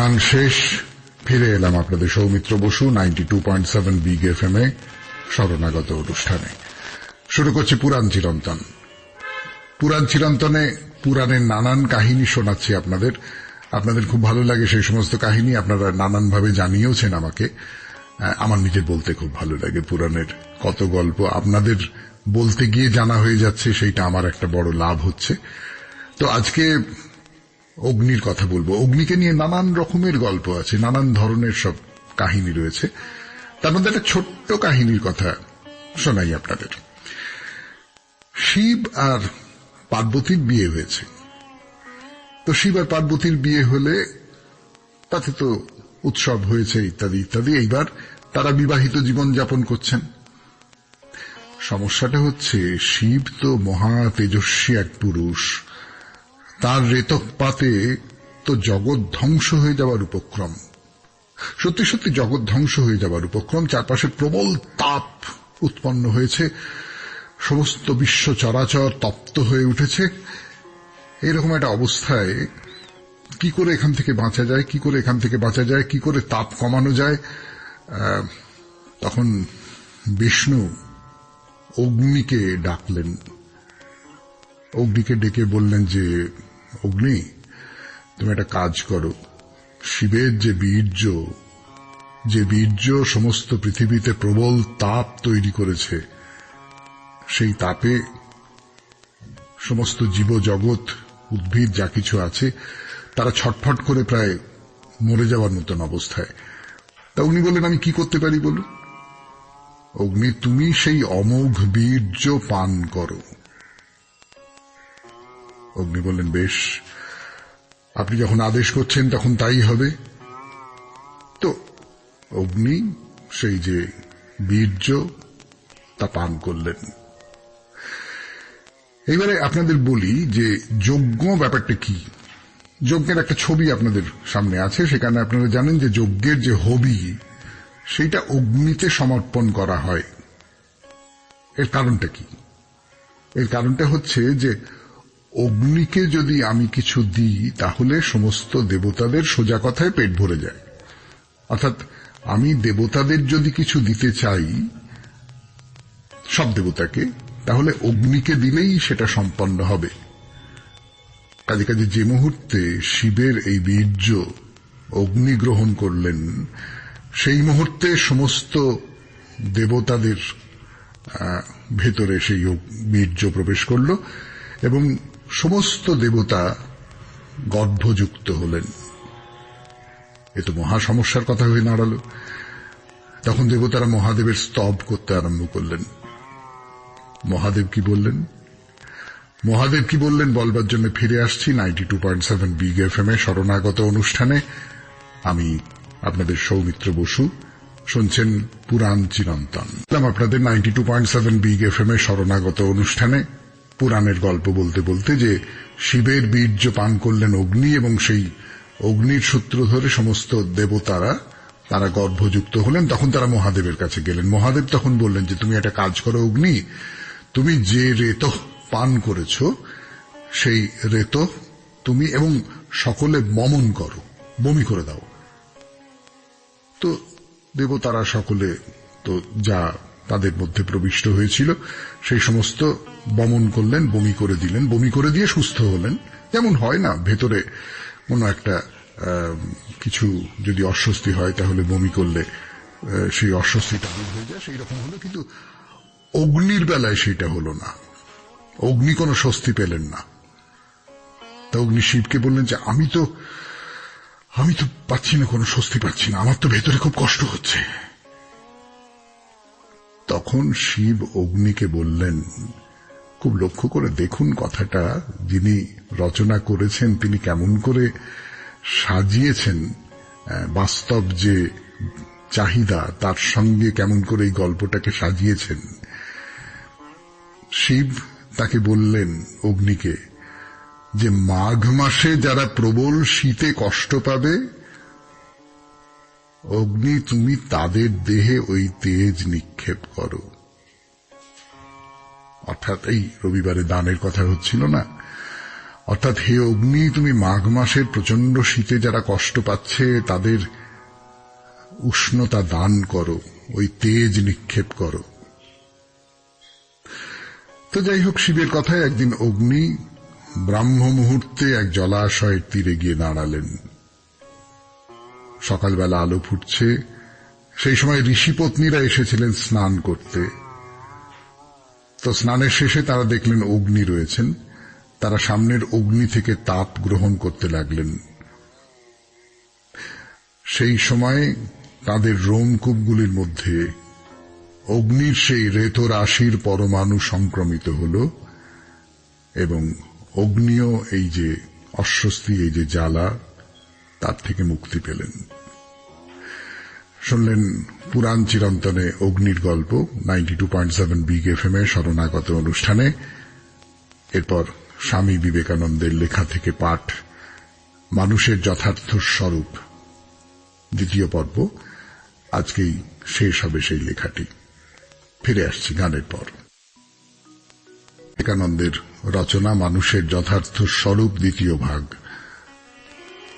গান শেষ, ফিরে এলাম আপনাদের সৌমিত্র বসু 92.7 বিগ এফএম এ শরণাগত অনুষ্ঠানে। শুরু করছি পুরাণ চিরন্তন। পুরাণ চিরন্তনে পুরাণের নানান কাহিনী শোনাচ্ছি আপনাদের। আপনাদের খুব ভালো লাগে সেই সমস্ত কাহিনী, আপনারা নানানভাবে জানিয়েওছেন আমাকে। আমার নিজের বলতে খুব ভালো লাগে। পুরাণের কত গল্প আপনাদের বলতে গিয়ে জানা হয়ে যাচ্ছে, সেইটা আমার একটা বড় লাভ হচ্ছে। তো আজকে অগ্নির কথা বলবো। অগ্নিকে নিয়ে নানান রকমের গল্প আছে, নানান ধরনের সব কাহিনী রয়েছে। তার মধ্যে একটা ছোট্ট কাহিনীর কথা শোনাই আপনাদের। শিব আর পার্বতীর বিয়ে হয়েছে। তো শিব আর পার্বতীর বিয়ে হলে তাতে তো উৎসব হয়েছে ইত্যাদি ইত্যাদি। এইবার তারা বিবাহিত জীবন যাপন করছেন। সমস্যাটা হচ্ছে শিব তো মহা তেজস্বী এক পুরুষ, তার রেতপাতে তো জগৎ ধ্বংস হয়ে যাওয়ার উপক্রম। সত্যি সত্যি জগৎ ধ্বংস হয়ে যাওয়ার উপক্রম। চারপাশে প্রবল তাপ উৎপন্ন হয়েছে, সমস্ত বিশ্ব চরাচর তপ্ত হয়ে উঠেছে। এইরকম একটা অবস্থায় কি করে এখান থেকে বাঁচা যায়, কি করে এখান থেকে বাঁচা যায়, কি করে তাপ কমানো যায়? তখন বিষ্ণু অগ্নিকে ডাকলেন। অগ্নিকে ডেকে বললেন যে, অগ্নি, তুমি একটা কাজ করো। শিবের যে বীর্য সমস্ত পৃথিবীতে প্রবল তাপ তৈরি করেছে, সেই তাপে সমস্ত জীবজগৎ, উদ্ভিদ যা কিছু আছে তারা ছটফট করে প্রায় মরে যাওয়ার মতন অবস্থায়। তা উনি বললেন, আমি কি করতে পারি বলো? অগ্নি, তুমি সেই অমোঘ বীর্য পান করো। অগ্নি বললেন, বেশ, আপনি যখন আদেশ করছেন তখন তাই হবে। তো অগ্নি সেই যে বীর্য তা পান করলেন। এইবারে আপনাদের বলি যে যজ্ঞ ব্যাপারটা কি। যজ্ঞের একটা ছবি আপনাদের সামনে আছে। সেখানে আপনারা জানেন যে যজ্ঞের যে হবি সেইটা অগ্নিতে সমর্পণ করা হয়। এর কারণটা কি? এর কারণটা হচ্ছে যে অগ্নিকে যদি আমি কিছু দিই তাহলে সমস্ত দেবতাদের সোজা কথায় পেট ভরে যায়। অর্থাৎ আমি দেবতাদের যদি কিছু দিতে চাই, সব দেবতাকে, তাহলে অগ্নিকে দিলেই সেটা সম্পন্ন হবে। কাজে কাজে যে মুহূর্তে শিবের এই বীর্য অগ্নি গ্রহণ করলেন, সেই মুহূর্তে সমস্ত দেবতাদের ভেতরে সেই বীর্য প্রবেশ করল এবং সমস্ত দেবতা গর্ভযুক্ত হলেন। এ তো মহা সমস্যার কথা হয়ে দাঁড়াল। তখন দেবতারা মহাদেবের স্তব করতে আরম্ভ করলেন। মহাদেব কি বললেন বলবার জন্য ফিরে আসছি 92.7 বিগ এফএম এ শরণাগত অনুষ্ঠানে। আমি আপনাদের সৌমিত্র বসু, শুনছেন পুরাণ চিরন্তন। আপনাদের 92.7 বিগ এফএম এ শরণাগত অনুষ্ঠানে পুরাণের গল্প বলতে বলতে যে শিবের বীর্য পান করলেন অগ্নি এবং সেই অগ্নির সূত্র ধরে সমস্ত দেবতারা তারা গর্ভযুক্ত হলেন। তখন তারা মহাদেবের কাছে গেলেন। মহাদেব তখন বললেন যে, তুমি একটা কাজ করো অগ্নি, তুমি যে রেত পান করেছ সেই রেত তুমি এবং সকলে বমন করো, বমি করে দাও। তো দেবতারা সকলে তো যা তাদের মধ্যে প্রবিষ্ট হয়েছিল সেই সমস্ত বমন করলেন, বমি করে দিলেন। বমি করে দিয়ে সুস্থ হলেন। যেমন হয় না, ভেতরে কোনো একটা কিছু যদি অস্বস্তি হয় তাহলে বমি করলে সেই অস্বস্তিটা দূর হয়ে যায়, সেই রকম হলো। কিন্তু অগ্নির বেলায় সেটা হলো না। অগ্নি কোনো স্বস্তি পেলেন না। তা অগ্নি শিবকে বললেন যে, আমি তো পাচ্ছি না, কোনো স্বস্তি পাচ্ছি না, আমার তো ভেতরে খুব কষ্ট হচ্ছে। তখন শিব অগ্নিকে বললেন, খুব লক্ষ্য করে দেখুন কথাটা, যিনি রচনা করেছেন তিনি কেমন করে সাজিয়েছেন বাস্তব যে চাহিদা তার সঙ্গে কেমন করে এই গল্পটাকে সাজিয়েছেন। শিব তাকে বললেন, অগ্নিকে, যে মাঘ মাসে যারা প্রবল শীতে কষ্ট পাবে, অগ্নি তুমি তাদের দেহে ওই তেজ নিক্ষেপ করো। অর্থাৎ এই রবিবারে দানের কথা হচ্ছিল না, অর্থাৎ হে অগ্নি, তুমি মাঘ মাসের প্রচন্ড শীতে যারা কষ্ট পাচ্ছে তাদের উষ্ণতা দান করো, ওই তেজ নিক্ষেপ করো। তো যাই হোক, শিবের কথায় একদিন অগ্নি ব্রাহ্ম মুহূর্তে এক জলাশয়ের তীরে গিয়ে দাঁড়ালেন। সকালবেলা আলো ফুটছে, সেই সময় ঋষিপত্নীরা এসেছিলেন স্নান করতে। তো স্নানের শেষে তারা দেখলেন অগ্নি রয়েছেন। তারা সামনের অগ্নি থেকে তাপ গ্রহণ করতে লাগলেন। সেই সময় তাদের রোমকূপগুলির মধ্যে অগ্নির সেই রেত রাশির পরমাণু সংক্রমিত হল এবং অগ্নিও এই যে অস্বস্তি, এই যে জ্বালা, তার থেকে মুক্তি পেলেন। শুনলেন পুরাণ চিরন্তনে অগ্নির গল্প 92.7 বিগ এফএম-এ শরণাগত অনুষ্ঠানে। এরপর স্বামী বিবেকানন্দের লেখা থেকে পাঠ, মানুষের যথার্থ স্বরূপ, দ্বিতীয় পর্ব। আজকেই শেষ হবে সেই লেখাটি। ফিরে আসছি গানের পর। বিবেকানন্দের রচনা মানুষের যথার্থ স্বরূপ দ্বিতীয় ভাগ,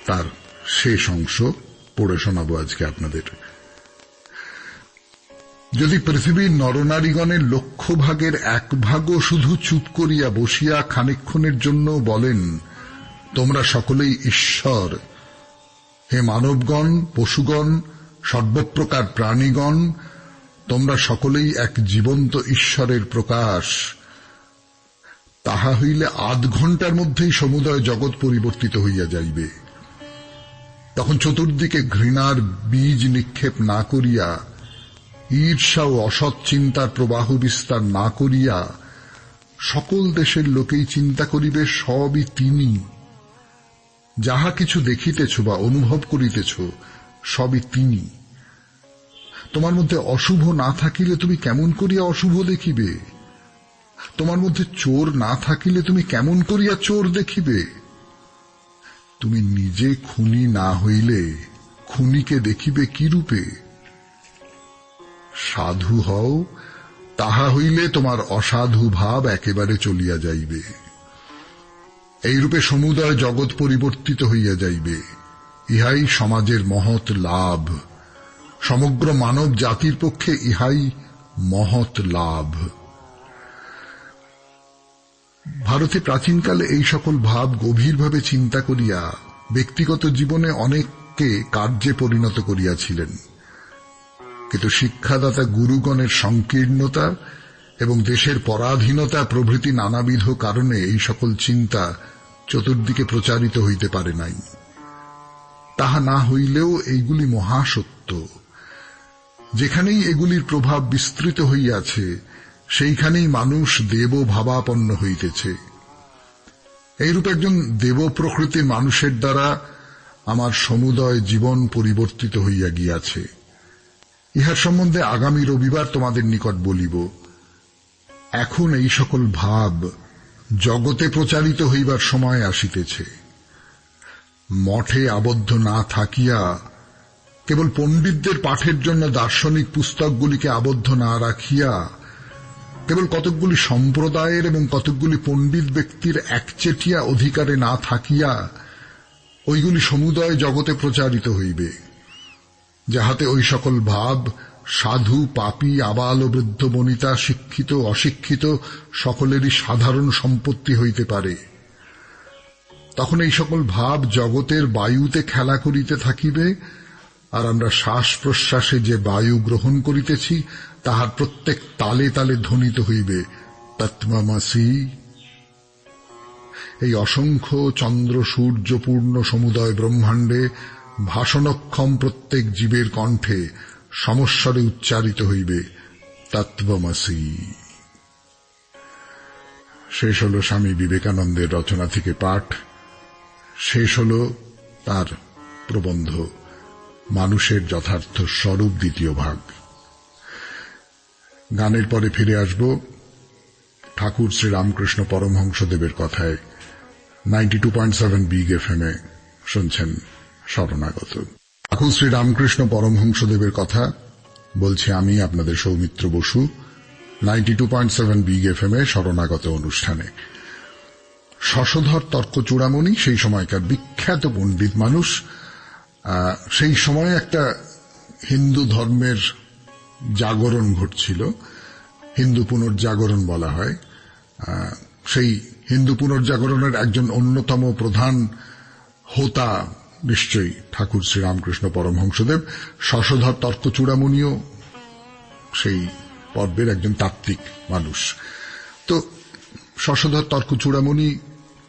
তার শেষ অংশ পড়ে শোনাবো আজকে আপনাদের। যদি পৃথিবীর নরনারীগণের লক্ষ ভাগের এক ভাগও শুধু চুপ করিয়া বসিয়া খানিকক্ষণের জন্য বলেন, তোমরা সকলেই ঈশ্বর, হে মানবগণ, পশুগণ, সর্বপ্রকার প্রাণীগণ, তোমরা সকলেই এক জীবন্ত ঈশ্বরের প্রকাশ, তাহা হইলে আধ ঘণ্টার মধ্যেই সমুদয় জগৎ পরিবর্তিত হইয়া যাইবে। তখন চতুর্দিকে ঘৃণার বীজ নিক্ষেপ না করিয়া, ঈর্ষা ও অসৎ চিন্তার প্রবাহ বিস্তার না করিয়া সকল দেশের লোকেই চিন্তা করিবে সবই তিনি। যাহা কিছু দেখিতেছ বা অনুভব করিতেছ সবই তিনি। তোমার মধ্যে অশুভ না থাকিলে তুমি কেমন করিয়া অশুভ দেখিবে? তোমার মধ্যে চোর না থাকিলে তুমি কেমন করিয়া চোর দেখিবে? তুমি নিজে খুনি না হইলে খুনিকে দেখিবে কি রূপে? সাধু হও, তাহা হইলে তোমার অসাধু ভাব একেবারে চলিয়া যাইবে। এইরূপে সমুদয় জগৎ পরিবর্তিত হইয়া যাইবে। ইহাই সমাজের মহৎ লাভ। সমগ্র মানব জাতির পক্ষে ইহাই মহৎ লাভ। ভারতে প্রাচীনকালে এই সকল ভাব গভীরভাবে চিন্তা করিয়া ব্যক্তিগত জীবনে অনেককে কার্যে পরিণত করিয়াছিলেন। কিন্তু শিক্ষাদাতা গুরুগণের সংকীর্ণতা এবং দেশের পরাধীনতা প্রভৃতি নানাবিধ কারণে এই সকল চিন্তা চতুর্দিকে প্রচারিত হইতে পারে নাই। তাহা না হইলেও এইগুলি মহাসত্য। যেখানেই এগুলির প্রভাব বিস্তৃত হইয়াছে সেইখানেই মানুষ দেব ভাবাপন্ন হইতেছে। এইরূপ একজন দেব প্রকৃতির মানুষের দ্বারা আমার সমুদয় জীবন পরিবর্তিত হইয়া গিয়াছে। ইহার সম্বন্ধে আগামী রবিবার তোমাদের নিকট বলিব। এখন এই সকল ভাব জগতে প্রচারিত হইবার সময় আসিতেছে। মঠে আবদ্ধ না থাকিয়া, কেবল পণ্ডিতদের পাঠের জন্য দার্শনিক পুস্তকগুলিকে আবদ্ধ না রাখিয়া, কেবল কতকগুলি সম্প্রদায়ের এবং কতকগুলি পণ্ডিত ব্যক্তির একচেটিয়া অধিকারে না থাকিয়া ওইগুলি সমুদয় জগতে প্রচারিত হইবে, যাহাতে ওই সকল ভাব সাধু, পাপী, আবাল ও বৃদ্ধ বনিতা, শিক্ষিত অশিক্ষিত সকলেরই সাধারণ সম্পত্তি হইতে পারে। তখন এই সকল ভাব জগতের বায়ুতে খেলা করিতে থাকিবে, আর আমরা শ্বাস প্রশ্বাসে যে বায়ু গ্রহণ করিতেছি তাহার প্রত্যেক তালে তালে ধ্বনিত হইবে তত্ত্বমসি। এই অসংখ্য চন্দ্র সূর্যপূর্ণ সমুদয় ব্রহ্মাণ্ডে ভাষণক্ষম প্রত্যেক জীবের কণ্ঠে সমস্বরে উচ্চারিত হইবে তত্ত্বমসি। শেষ হল স্বামী বিবেকানন্দের রচনা থেকে পাঠ, শেষ হল তার প্রবন্ধ মানুষের যথার্থ স্বরূপ দ্বিতীয় ভাগ। গানের পরে ফিরে আসব ঠাকুর শ্রী রামকৃষ্ণ পরমহংসদেবের কথায়। 92.7 বিগ এফএম-এ শুনছেন শরণাগত। ঠাকুর শ্রী রামকৃষ্ণ পরমহংসদেবের কথা বলছি আমি, আপনাদের সৌমিত্র বসু, 92.7 বিগ এফএম-এ শরণাগত অনুষ্ঠানে। শশধর তর্ক চূড়ামণি সেই সময়কার বিখ্যাত পণ্ডিত মানুষ। সেই সময় একটা হিন্দু ধর্মের জাগরণ ঘটছিল, হিন্দু পুনর্জাগরণ বলা হয়। সেই হিন্দু পুনর্জাগরণের একজন অন্যতম প্রধান হোতা নিশ্চয়ই ঠাকুর শ্রীরামকৃষ্ণ পরমহংসদেব। শশধর তর্ক চূড়ামণিও সেই পর্বের একজন তাত্ত্বিক মানুষ। তো শশধর তর্ক চূড়ামণি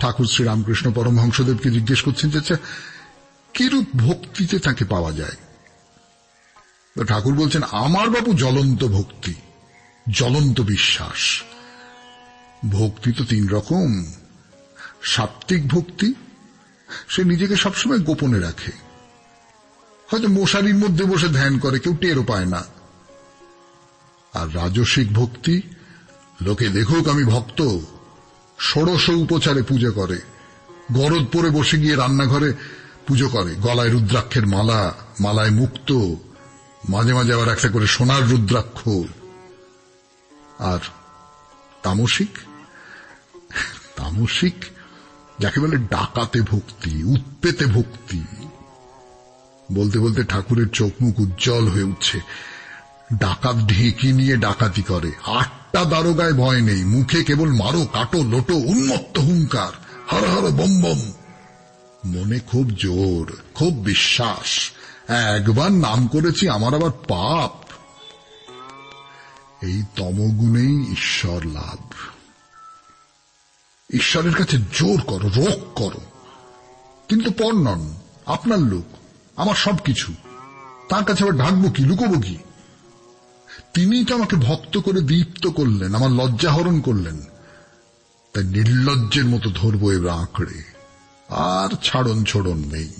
ঠাকুর শ্রীরামকৃষ্ণ পরমহংসদেবকে জিজ্ঞেস করছেন যে আচ্ছা কিরূপ ভক্তিতে তাকে পাওয়া যায়। তো ঠাকুর বলছেন, আমার বাবু জ্বলন্ত ভক্তি, জ্বলন্ত বিশ্বাস। ভক্তি তো তিন রকম। সাত্ত্বিক ভক্তি, সে নিজেকে সবসময় গোপনে রাখে, হয়তো মশারির মধ্যে বসে ধ্যান করে, কেউ টেরও পায় না। আর রাজসিক ভক্তি, লোকে দেখুক আমি ভক্ত, ষোড়শ উপচারে পুজো করে, গরদ পরে বসে গিয়ে রান্নাঘরে পুজো করে, গলায় রুদ্রাক্ষের মালা, মালায় মুক্ত, মাঝে মাঝে আবার একটা করে সোনার রুদ্রাক্ষ। আর তামসিক, তামসিক যাকে বলে ডাকাতে ভক্তি, উৎপেতে ভক্তি। বলতে বলতে ঠাকুরের চোখ মুখ উজ্জ্বল হয়ে উঠছে। ডাকাত ঢেঁকি নিয়ে ডাকাতি করে, 8টা দারোগায় ভয় নেই, মুখে কেবল মারো কাটো লোটো, উন্মত্ত হুঙ্কার, হর হর বম বম। মনে খুব জোর, খুব বিশ্বাস, একবার নাম করেছি আমার আবার পাপ। এই তমগুণেই ঈশ্বর লাভ। ঈশ্বরের কাছে জোর করো, রোগ করো, কিন্তু পর নন, আপনার লোক, আমার সবকিছু, তার কাছে আবার ঢাকবো কি, লুকোবো কি? তিনিই তো আমাকে ভক্ত করে দীপ্ত করলেন, আমার লজ্জা হরণ করলেন, তাই নির্লজ্জের মতো ধরবো এবার আঁকড়ে, আর ছাড়ন ছোড়ন নেই।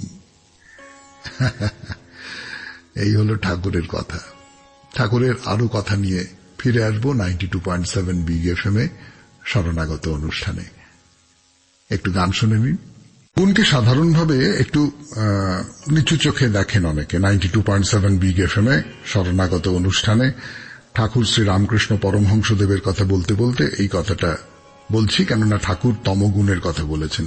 এই হলো ঠাকুরের কথা। ঠাকুরের আরো কথা নিয়ে ফিরে আসবো 92.7 বিগ এফএম এ শরণাগত অনুষ্ঠানে। একটু গান শুনে নিন। গুণকে সাধারণভাবে একটু নিচু চোখে দেখেন অনেকে। 92.7 বিগ এফএম এ শরণাগত অনুষ্ঠানে ঠাকুর শ্রী রামকৃষ্ণ পরমহংসদেবের কথা বলতে বলতে এই কথাটা বলছি, কেননা ঠাকুর তমগুণের কথা বলেছেন।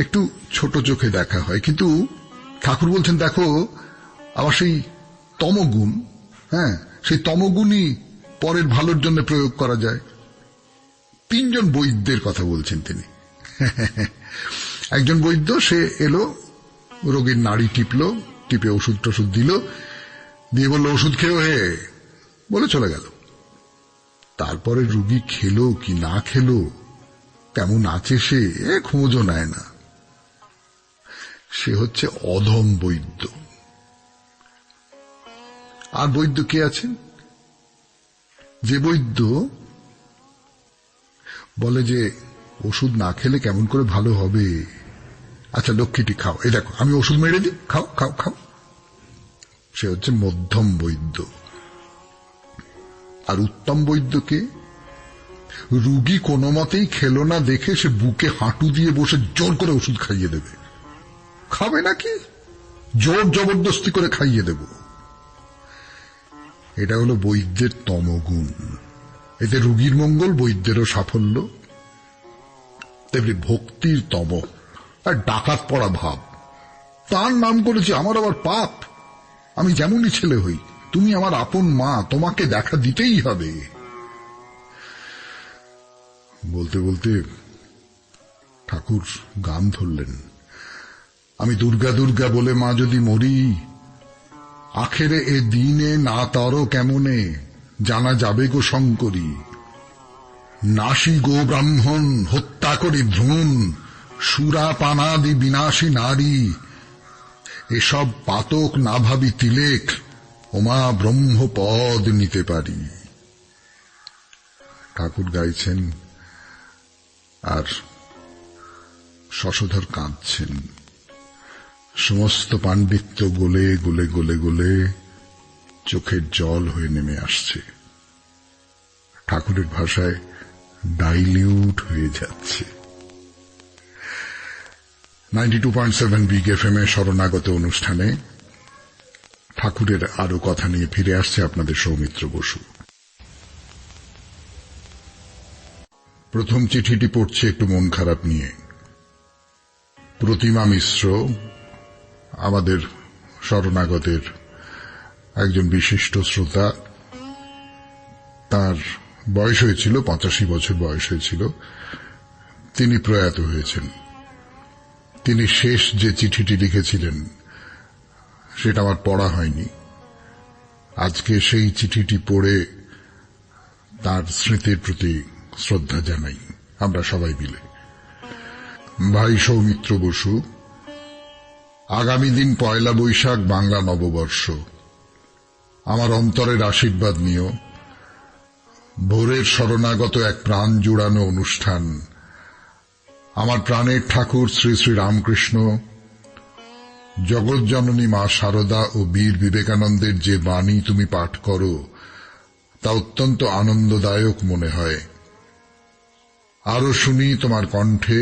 একটু ছোট চোখে দেখা হয়, কিন্তু ঠাকুর বলছেন দেখো আবার সেই তমগুণ, হ্যাঁ, সেই তমগুণই পরের ভালোর জন্য প্রয়োগ করা যায়। 3 জন বৈদ্যের কথা বলছেন তিনি। একজন বৈদ্য, সে এলো, রোগীর নাড়ি টিপলো, টিপে ওষুধ টষুধ দিল, দিয়ে বলল ওষুধ খেয়েও হে, বলে চলে গেল। তারপরে রোগী খেলো কি না খেলো, কেমন আছে সে খোঁজও নেয় না। সে হচ্ছে অধম বৈদ্য। আর বৈদ্য কে আছেন? যে বৈদ্য বলে যে ওষুধ না খেলে কেমন করে ভালো হবে, আচ্ছা লক্ষ্মীটি খাও, এই দেখো আমি ওষুধ মেরে দিই, খাও খাও খাও। সে হচ্ছে মধ্যম বৈদ্য। আর উত্তম বৈদ্যকে, রুগী কোনো মতেই খেলো না দেখে সে বুকে হাঁটু দিয়ে বসে জোর করে ওষুধ খাইয়ে দেবে। খাবে নাকি, জোর জবরদস্তি করে খাইয়ে দেব। এটা হলো বৈদ্যের তমগুণ। এতে রুগীর মঙ্গল, বৈদ্যেরও সাফল্য। তেমনি ভক্তির তম, আর ডাকাত পড়া ভাব। তার নাম করেছি আমার আবার পাপ, আমি যেমনই ছেলে হই, তুমি আমার আপন মা, তোমাকে দেখা দিতেই হবে। বলতে বলতে ঠাকুর গান ধরলেন। আমি দুর্গা দুর্গা বলে মা যদি মরি, আখেরে এ দিনে না তারও কেমনে জানা যাবে গো শঙ্করী। নাসী গো ব্রাহ্মণ হত্যা করি ভ্রূণ, সুরা পানাদি বিনাশী নারী, এসব পাতক না ভাবি তিলেক, ওমা ব্রহ্মপদ নিতে পারি। ঠাকুর গাইছেন আর শশধর কাঁদছেন। সমস্ত পাণ্ডিত্য গলে গলে গলে গলে চোখের জল হয়ে নেমে আসছে। ঠাকুরের ভাষায় ডাইলিউট হয়ে যাচ্ছে। 92.7 বিগ এফএম এ শরণাগত অনুষ্ঠানে ঠাকুরের আরো কথা নিয়ে ফিরে আসছে আপনাদের সৌমিত্র বসু। প্রথম চিঠিটি পড়ছি একটু মন খারাপ নিয়ে। প্রতিমা মিশ্র আমাদের শরণাগতের একজন বিশিষ্ট শ্রোতা। তার বয়স হয়েছিল 85 বছর বয়স হয়েছিল। তিনি প্রয়াত হয়েছেন। তিনি শেষ যে চিঠিটি লিখেছিলেন সেটা আমার পড়া হয়নি। আজকে সেই চিঠিটি পড়ে তার স্মৃতির প্রতি শ্রদ্ধা জানাই আমরা সবাই মিলে। ভাই সৌমিত্র বসু, আগামী দিন পয়লা বৈশাখ বাংলা নববর্ষ। আমার অন্তরের আশীর্বাদ নিও। ভোরের শরণাগত এক প্রাণ জুড়ানো অনুষ্ঠান। আমার প্রাণের ঠাকুর শ্রী শ্রী রামকৃষ্ণ, জগৎজননী মা শারদা ও বীর বিবেকানন্দের যে বাণী তুমি পাঠ করো তা অত্যন্ত আনন্দদায়ক মনে হয়। আরো শুনি তোমার কণ্ঠে,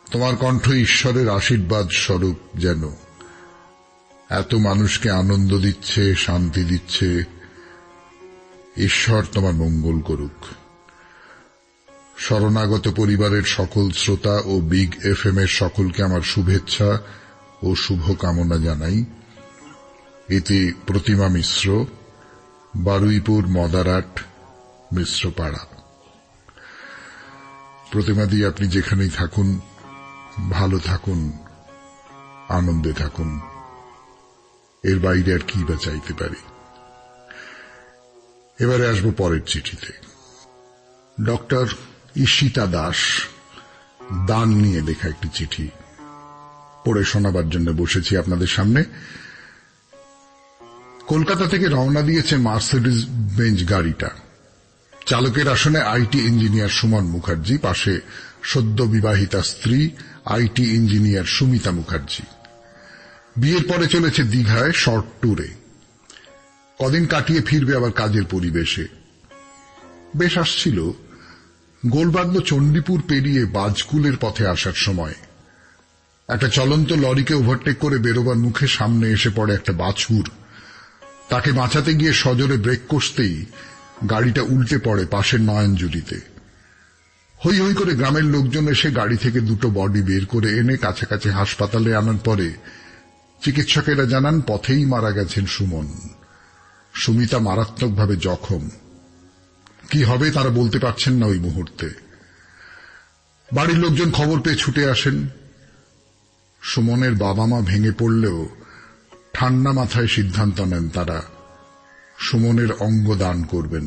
তোমার কণ্ঠ ঈশ্বরের আশীর্বাদ স্বরূপ যেন এত মানুষকে আনন্দ দিচ্ছে, শান্তি দিচ্ছে। ঈশ্বর তোমার মঙ্গল করুক। শরণাগত পরিবারের সকল শ্রোতা ও বিগ এফএম এর সকলকে আমার শুভেচ্ছা ও শুভকামনা জানাই। এতে প্রতিমা মিশ্র, বারুইপুর মদারাট মিশ্রপাড়া। প্রতিমা দিয়ে আপনি যেখানেই থাকুন ভালো থাকুন, আনন্দে থাকুন। এর বাইরে আর কি বা চাইতে পারি। এবারে আসবো পরের চিঠিতে। ডক্টর ঈশিতা দাস দান নিয়ে লেখা একটি চিঠি পড়ে শোনাবার জন্য বসেছি আপনাদের সামনে। কলকাতা থেকে রওনা দিয়েছে মার্সিডিজ বেঞ্জ গাড়িটা। চালকের আসনে আইটি ইঞ্জিনিয়ার সুমন মুখার্জি, পাশে সদ্য বিবাহিতা স্ত্রী আইটি ইঞ্জিনিয়ার সুমিতা মুখার্জি। বিয়ের পরে চলেছে দীঘায় শর্ট ট্যুরে। কদিন কাটিয়ে ফিরবে আবার কাজের পরিবেশে। বেশ আসছিল। গোলবাগলো চণ্ডীপুর পেরিয়ে বাজকুলের পথে আসার সময় একটা চলন্ত লরিকে ওভারটেক করে বেরোবার মুখে সামনে এসে পড়ে একটা বাছুর। তাকে বাঁচাতে গিয়ে সজোরে ব্রেক কষতেই গাড়িটা উল্টে পড়ে পাশের নয়নজুলিতে। হই হই করে গ্রামের লোকজন এসে গাড়ি থেকে দুটো বডি বের করে এনে কাছাকাছি হাসপাতালে আনার পরে চিকিৎসকেরা জানান পথেই মারা গেছেন সুমন। সুমিতা মারাত্মকভাবে জখম। কি হবে তারা বলতে পারছেন না ওই মুহূর্তে। বাড়ির লোকজন খবর পেয়ে ছুটে আসেন। সুমনের বাবা মা ভেঙে পড়লেও ঠান্ডা মাথায় সিদ্ধান্ত নেন তারা সুমনের অঙ্গ দান করবেন।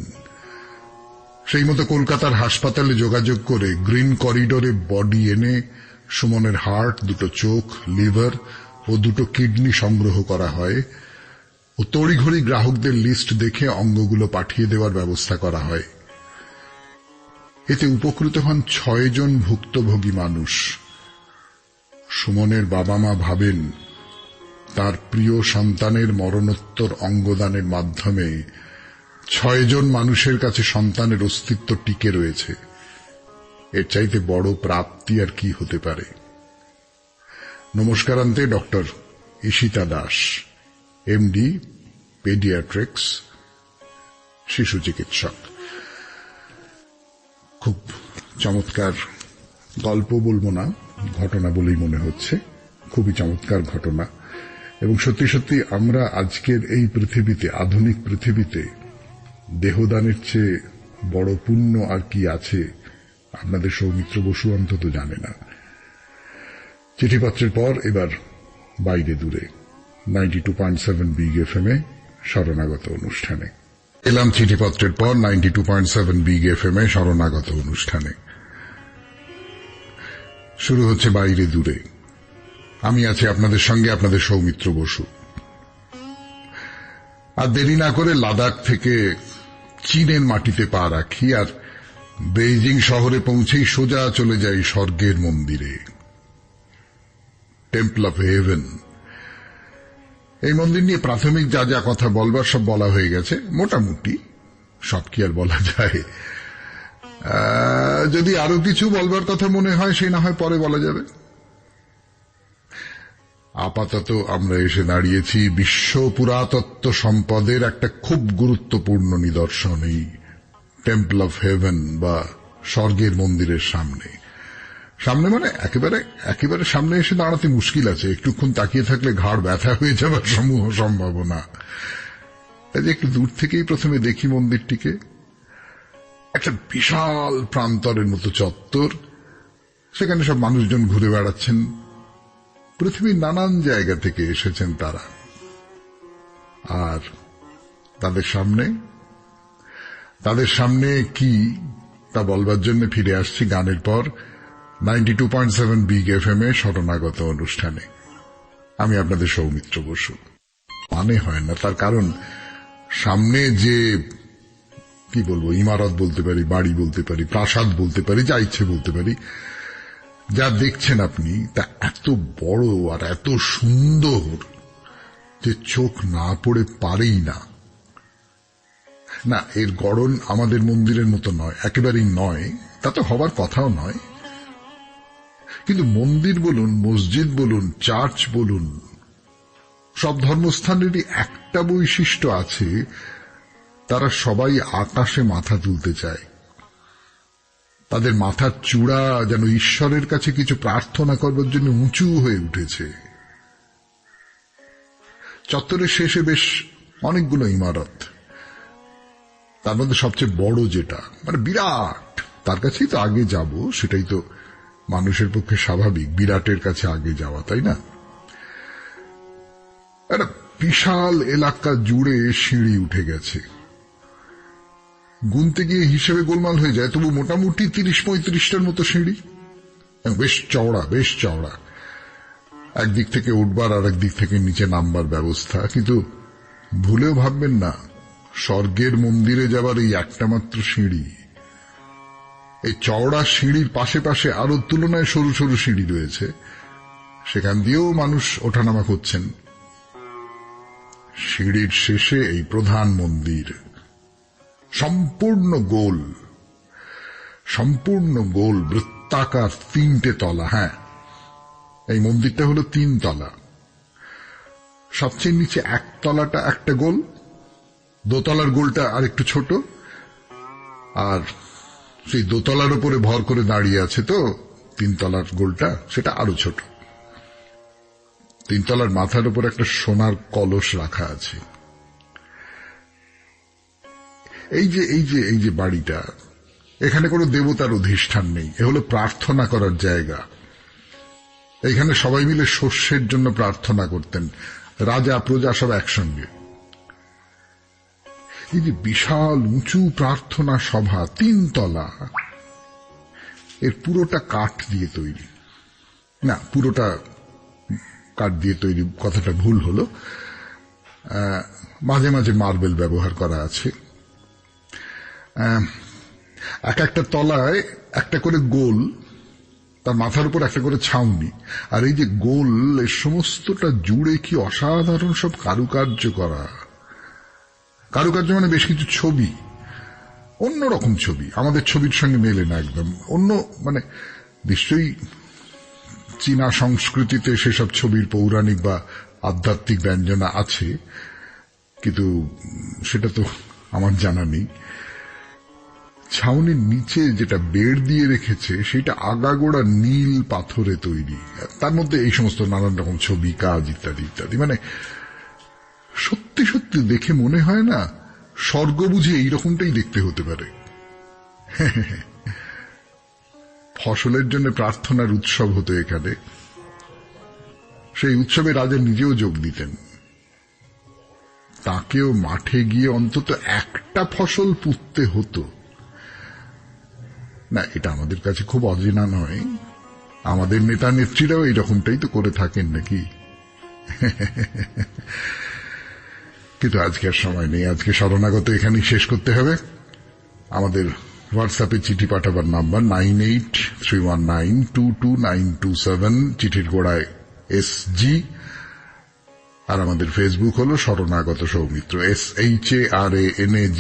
সেই মতো কলকাতার হাসপাতালে যোগাযোগ করে গ্রিন করিডোরে বডি এনে সুমনের হার্ট, দুটো চোখ, লিভার ও দুটো কিডনি সংগ্রহ করা হয় ও তড়িঘড়ি গ্রাহকদের লিস্ট দেখে অঙ্গগুলো পাঠিয়ে দেওয়ার ব্যবস্থা করা হয়। এতে উপকৃত হন 6 জন ভুক্তভোগী মানুষ। সুমনের বাবা মা ভাবেন তার প্রিয় সন্তানের মরণোত্তর অঙ্গদানের মাধ্যমে 6 জন মানুষের কাছে সন্তানের অস্তিত্ব টিকে রয়েছে। এর চাইতে বড় প্রাপ্তি আর কি হতে পারে। নমস্কারান্তে doctor Ishita Das, MD, paediatrics, শিশু চিকিৎসক। খুব চমৎকার গল্প বলবো না, ঘটনা বলেই মনে হচ্ছে। খুবই চমৎকার ঘটনা। এবং সত্যি সত্যি আমরা আজকের এই পৃথিবীতে, আধুনিক পৃথিবীতে দেহদানের চেয়ে বড় পুণ্য আর কি আছে আপনাদের সৌমিত্র বসু অন্তত জানে না। চিঠিপত্রের পর এবার বাইরে দূরে 92.7 বিগ এফএম এ শরণাগত অনুষ্ঠানে এলাম। চিঠিপত্রের পর 92.7 বিগ এফএম এ শরণাগত অনুষ্ঠানে শুরু হচ্ছে বাইরে দূরে। আমি আছি আপনাদের সঙ্গে, আপনাদের সৌমিত্র বসু। আর দেরি না করে লাদাখ থেকে চীনের মাটিতে পা রাখি আর বেইজিং শহরে পৌঁছেই সোজা চলে যাই স্বর্গের মন্দিরে, টেম্পল অফ হেভেন। এই মন্দির নিয়ে প্রাথমিক যা যা কথা বলবার সব বলা হয়ে গেছে মোটামুটি। সব কি আর বলা যায়? যদি আরো কিছু বলবার কথা মনে হয় সে না হয় পরে বলা যাবে। আপাতত আমরা এসে দাঁড়িয়েছি বিশ্ব পুরাতত্ত্ব সম্পদের একটা খুব গুরুত্বপূর্ণ নিদর্শন, এই টেম্পল অফ হেভেন বা স্বর্গের মন্দিরের সামনে। সামনে মানে একেবারে সামনে এসে দাঁড়াতে মুশকিল আছে, একটুক্ষণ তাকিয়ে থাকলে ঘাড় ব্যথা হয়ে যাবার সমূহ সম্ভাবনা। তাই একটু দূর থেকেই প্রথমে দেখি মন্দিরটিকে। একটা বিশাল প্রান্তরের মতো চত্বর, সেখানে সব মানুষজন ঘুরে বেড়াচ্ছেন, পৃথিবীর নানান জায়গা থেকে এসেছেন তারা। আর তাদের সামনে কি তা বলবার জন্য ফিরে আসছি গানের পর 92.7 বিগ এফএম এ শরণাগত অনুষ্ঠানে। আমি আপনাদের সৌমিত্র বসু। মানে হয় না, তার কারণ সামনে যে কি বলবো, ইমারত বলতে পারি, বাড়ি বলতে পারি, প্রাসাদ বলতে পারি, যা ইচ্ছে বলতে পারি, যা দেখছেন আপনি তা এত বড় আর এত সুন্দর যে চোখ না পড়ে পারেই না। না, এর গড়ন আমাদের মন্দিরের মতো নয়, একেবারেই নয়, তা তো হবার কথাও নয়। কিন্তু মন্দির বলুন, মসজিদ বলুন, চার্চ বলুন, সব ধর্মস্থানেরই একটা বৈশিষ্ট্য আছে, তারা সবাই আকাশে মাথা তুলতে চায়। তাদের মাথার চূড়া যেন ঈশ্বরের কাছে কিছু প্রার্থনা করবার জন্য উঁচু হয়ে উঠেছে। চত্বরের শেষে বেশ অনেকগুলো ইমারত, তার মধ্যে সবচেয়ে বড় যেটা মানে বিরাট, তার কাছেই তো আগে যাব, সেটাই তো মানুষের পক্ষে স্বাভাবিক, বিরাটের কাছে আগে যাওয়া, তাই না? একটা বিশাল এলাকা জুড়ে সিঁড়ি উঠে গেছে, গুনতে গিয়ে হিসেবে গোলমাল হয়ে যায়, তবু মোটামুটি 30-35টার মতো সিঁড়ি, বেশ চওড়া। একদিক থেকে উঠবার আর একদিক থেকে নিচে নামবার ব্যবস্থা। কিন্তু ভুলেও ভাববেন না স্বর্গের মন্দিরে যাবার এই একটা মাত্র সিঁড়ি। এই চওড়া সিঁড়ির পাশে পাশে আরো তুলনায় সরু সরু সিঁড়ি রয়েছে, সেখান দিয়েও মানুষ ওঠানামা করছেন। সিঁড়ির শেষে এই প্রধান মন্দির, সম্পূর্ণ গোল বৃত্তাকার, 3টে তলা। হ্যাঁ, এই মন্দিরটা হলো 3 তলা। সবচেয়ে নিচে একতলাটা একটা গোল, দোতলার গোলটা আর একটু ছোট, আর সেই দোতলার উপরে ভর করে দাঁড়িয়ে আছে তো 3 তলার গোলটা, সেটা আরো ছোট। 3 তলার মাথার উপর একটা সোনার কলস রাখা আছে। এই যে বাড়িটা, এখানে কোনো দেবতার অধিষ্ঠান নেই, এ হলো প্রার্থনা করার জায়গা। এখানে সবাই মিলে শস্যের জন্য প্রার্থনা করতেন, রাজা প্রজা সব একসঙ্গে। এই যে বিশাল উঁচু প্রার্থনা সভা, 3 তলা, এর পুরোটা কাঠ দিয়ে তৈরি। না, পুরোটা কাঠ দিয়ে তৈরি কথাটা ভুল হলো, মাঝে মাঝে মার্বেল ব্যবহার করা আছে। একটা তলায় একটা করে গোল, তার মাথার উপর একটা করে ছাউনি, আর এই যে গোল, এর সমস্তটা জুড়ে কি অসাধারণ সব কারুকার্য করা। কারুকার্য মানে বেশ কিছু ছবি, অন্যরকম ছবি, আমাদের ছবির সঙ্গে মেলে না, একদম অন্য। মানে নিশ্চয়ই চীনা সংস্কৃতিতে সেসব ছবির পৌরাণিক বা আধ্যাত্মিক ব্যঞ্জনা আছে, কিন্তু সেটা তো আমার জানা নেই। ছাউনির নিচে যেটা বেড় দিয়ে রেখেছে সেটা আগাগোড়া নীল পাথরে তৈরি, তার মধ্যে এই সমস্ত নানান রকম ছবি, কাজ, ইত্যাদি ইত্যাদি। মানে সত্যি সত্যি দেখে মনে হয় না স্বর্গ বুঝে এইরকমটাই দেখতে হতে পারে। ফসলের জন্য প্রার্থনার উৎসব হতো এখানে, সেই উৎসবে রাজা নিজেও যোগ দিতেন। তাকেও মাঠে গিয়ে অন্তত একটা ফসল পুঁততে হতো। না, এটা আমাদের কাছে খুব অজানা নয়, আমাদের নেতা নেত্রীরাও এইরকমটাই তো করে থাকেন নাকি। কিন্তু আজকে আর সময় নেই, আজকে শরণাগত এখানেই শেষ করতে হবে। আমাদের হোয়াটসঅ্যাপে চিঠি পাঠাবার নাম্বার 9831922927, চিঠির গোড়ায় SG, আর আমাদের ফেসবুক হলো শরণাগত সৌমিত্র, SHARANAG।